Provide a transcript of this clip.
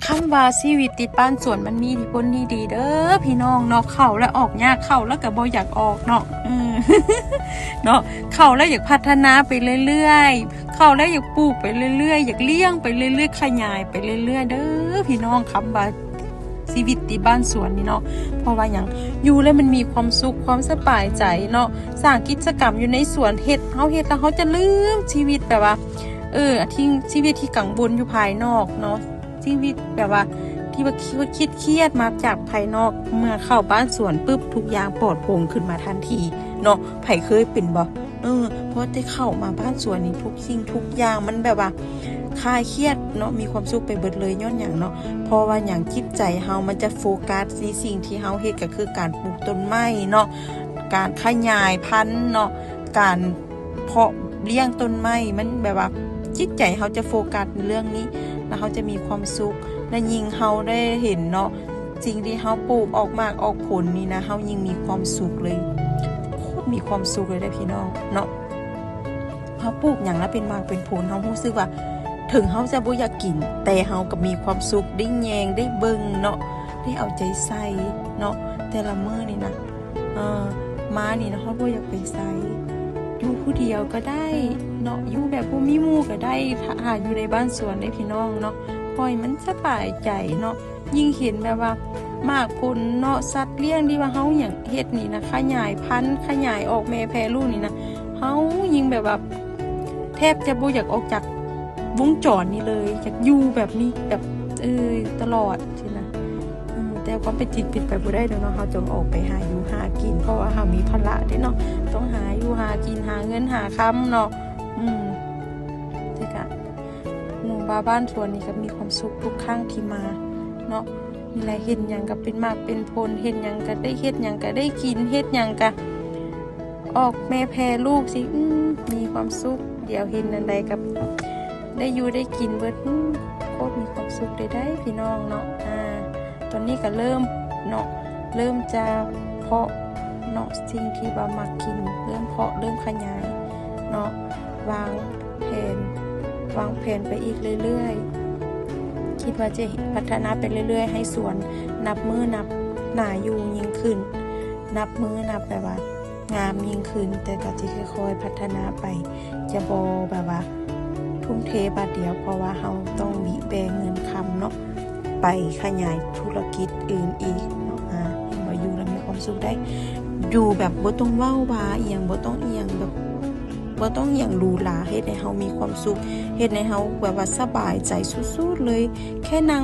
คำว่าชีวิตติดบ้านสวนมันมีอิทธิพลที่ดีเด้อพี่น้องเนาะเข้าแล้วออกยากเข้าแล้วก็บ่อยากออกเนาะเนาะเข้าแล้วอยากพัฒนาไปเรื่อยๆเข้าแล้วอยากปลูกไปเรื่อยๆอยากเลี้ยงไปเรื่อยๆขยายไปเรื่อยๆเด้อพี่น้องคำว่าชีวิตติดบ้านสวนนี่เนาะเพราะว่าอย่างอยู่แล้วมันมีความสุขความสบายใจเนาะสร้างกิจกรรมอยู่ในสวนเฮ็ดแล้วเขาจะลืมชีวิตแบบว่าทิ้งชีวิตที่กังวลอยู่ภายนอกเนาะชีวิตแบบว่าที่ว่าคิดเครียดมาจากภายนอกเมื่อเข้าบ้านสวนปุ๊บทุกอย่างปลอดโปร่งขึ้นมาทันทีเนาะไผเคยเป็นบ่เพราะได้เข้ามาบ้านสวนนี่ทุกสิ่งทุกอย่างมันแบบว่าคลายเครียดเนาะมีความสุขไปเบิดเลยย้อนอย่างเนาะเพราะว่าอย่างจิตใจเฮามันจะโฟกัสในสิ่งที่เฮาเฮ็ดก็คือการปลูกต้นไม้เนาะการขยายพันธุ์เนาะการเพาะเลี้ยงต้นไม้มันแบบว่าจิตใจเฮาจะโฟกัสในเรื่องนี้แล้วเขาจะมีความสุขและยิ่งเฮาได้เห็นเนาะสิ่งที่เฮาปลูกออกมากออกผลนี่นะเฮายิ่งมีความสุขเลยโคตรมีความสุขเลยได้พี่น้องเนาะเฮาปลูกอย่างละเป็นมากเป็นผลเฮารู้สึกว่าถึงเฮาจะบ่อยากกินแต่เฮาก็มีความสุขได้แยงได้เบิ่งเนาะได้เอาใจใส่เนาะแต่ละมื้อนี่นะมานี่นะเฮาบ่อยากไปใส่อยู่ผู้เดียวก็ได้เนาะอยู่แบบบ่มีหมู่ก็ได้ถ้าอยู่ในบ้านสวนได้พี่น้องเนาะปล่อยมันสบายใจเนาะยิ่งเห็นแบบว่ามากผลเนาะสัตว์เลี้ยงที่ว่าเฮาอย่างเฮ็ดนี่นะขยายพันธุ์ขยายออกแม่แพร่ลูกนี่นะเฮายิ่งแบบว่าแทบจะบ่อยากออกจากวงจรนี้เลยอยากอยู่แบบนี้แบบตลอดใช่นะแต่ความเป็นจริงปิดไปบ่ได้เนาะเฮาจงออกไปหาอยู่หากินเพราะว่าเฮามีภาระเด้เนาะต้องหาอยู่หากินหาเงินหาค้ำเนาะหมู่บ้านสวนนี่ก็มีความสุขทุกครั้งที่มาเนาะมีอะไรเห็นอย่างก็เป็นมากเป็นผลเห็นอย่างก็ได้เฮ็ดอย่างก็ได้กินเฮ็ดอย่างก็ออกแม่แพร่ลูกสิมีความสุขเดี๋ยวเห็นอันใดกับได้อยู่ได้กินเบิดโคตรมีความสุขได้พี่น้องเนาะตอนนี้ก็เริ่มจะเพาะเนาะสิ่งที่บ่มักกินเริ่มเพาะเริ่มขยายเนาะวางแผนไปอีกเรื่อยๆคิดว่าจะพัฒนาไปเรื่อยๆให้สวนนับมือนับหนาอยู่ยิ่งขึ้นนับมือนับแบบว่างามยิ่งขึ้นแต่ก็จะค่อยๆพัฒนาไปจะบ่แบบว่าทุ่มเทบาดเดียวเพราะว่าเราต้องมีแบ่งเงินคำเนาะไปขยายธุรกิจอื่นอีกเนาะเห็นว่าอยู่แล้วมีความสุขได้อยู่แบบบ่ต้องเว้าว่าเอียงบ่ต้องเอียงแบบบ่ต้องอย่างหรูหราเฮ็ดให้เฮามีความสุขเฮ็ดให้เฮาแบบว่าสบายใจสุดๆเลยแค่นั่ง